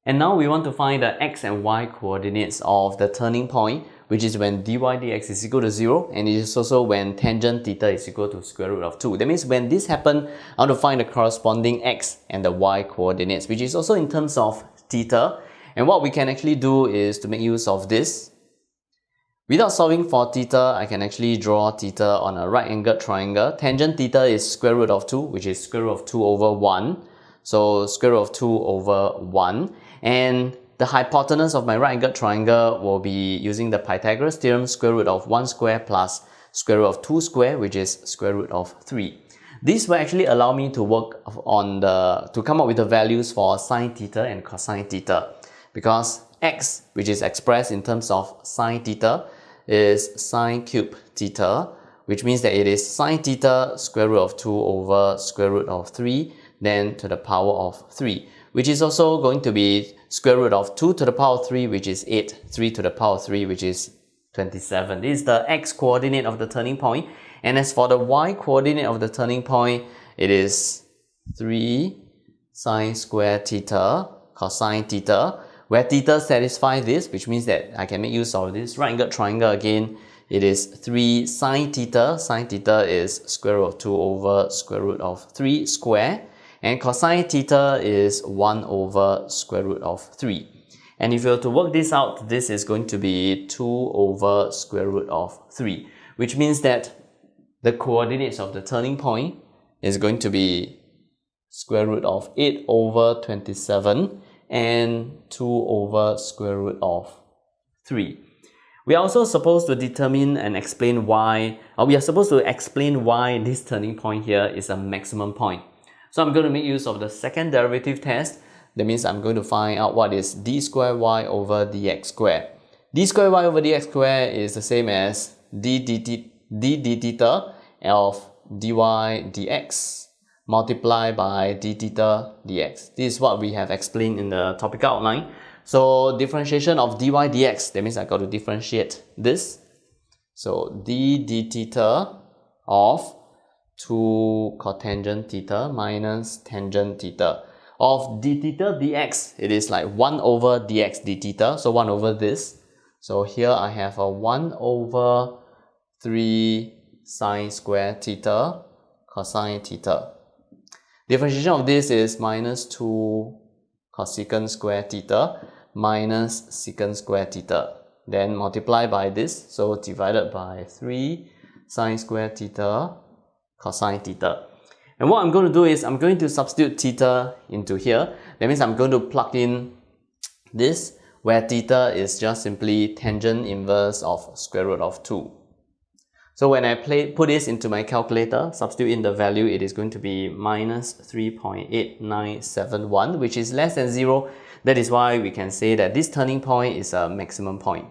And now we want to find the x and y coordinates of the turning point, which is when dy dx is equal to 0, and it is also when tangent theta is equal to square root of 2. That means when this happens, I want to find the corresponding x and the y coordinates, which is also in terms of theta. And what we can actually do is to make use of this. Without solving for theta, I can actually draw theta on a right-angled triangle. Tangent theta is square root of 2, which is square root of 2 over 1. So square root of 2 over 1. And the hypotenuse of my right-angled triangle will be using the Pythagoras theorem, square root of 1 square plus square root of 2 square, which is square root of 3. This will actually allow me to work on to come up with the values for sine theta and cosine theta. Because x, which is expressed in terms of sine theta, is sine cube theta, which means that it is sine theta square root of 2 over square root of 3, then to the power of 3, which is also going to be square root of 2 to the power of 3, which is 8, 3 to the power of 3, which is 27. This is the x coordinate of the turning point. And as for the y coordinate of the turning point, it is 3 sine square theta cosine theta, where theta satisfies this, which means that I can make use of this right-angled triangle again. It is 3 sine theta. Sine theta is square root of 2 over square root of 3 square. And cosine theta is 1 over square root of 3. And if you were to work this out, this is going to be 2 over square root of 3, which means that the coordinates of the turning point is going to be square root of 8 over 27 and 2 over square root of 3. We are also supposed to determine and explain why, or we are supposed to explain why this turning point here is a maximum point. So I'm going to make use of the second derivative test. That means I'm going to find out what is d square y over dx square. D square y over dx square is the same as d theta of dy dx multiplied by d theta dx. This is what we have explained in the topical outline. So differentiation of dy dx, that means I got to differentiate this. So d theta of 2 cotangent theta minus tangent theta of d theta dx, it is like 1 over dx d theta, so 1 over this. So here I have a 1 over 3 sine square theta cosine theta. Differentiation of this is minus 2 cosecant square theta minus secant square theta. Then multiply by this, so divided by 3 sine square theta cosine theta. And what I'm going to do is I'm going to substitute theta into here. That means I'm going to plug in this, where theta is just simply tangent inverse of square root of 2. So when I put this into my calculator, substitute in the value, it is going to be minus 3.8971, which is less than 0. That is why we can say that this turning point is a maximum point.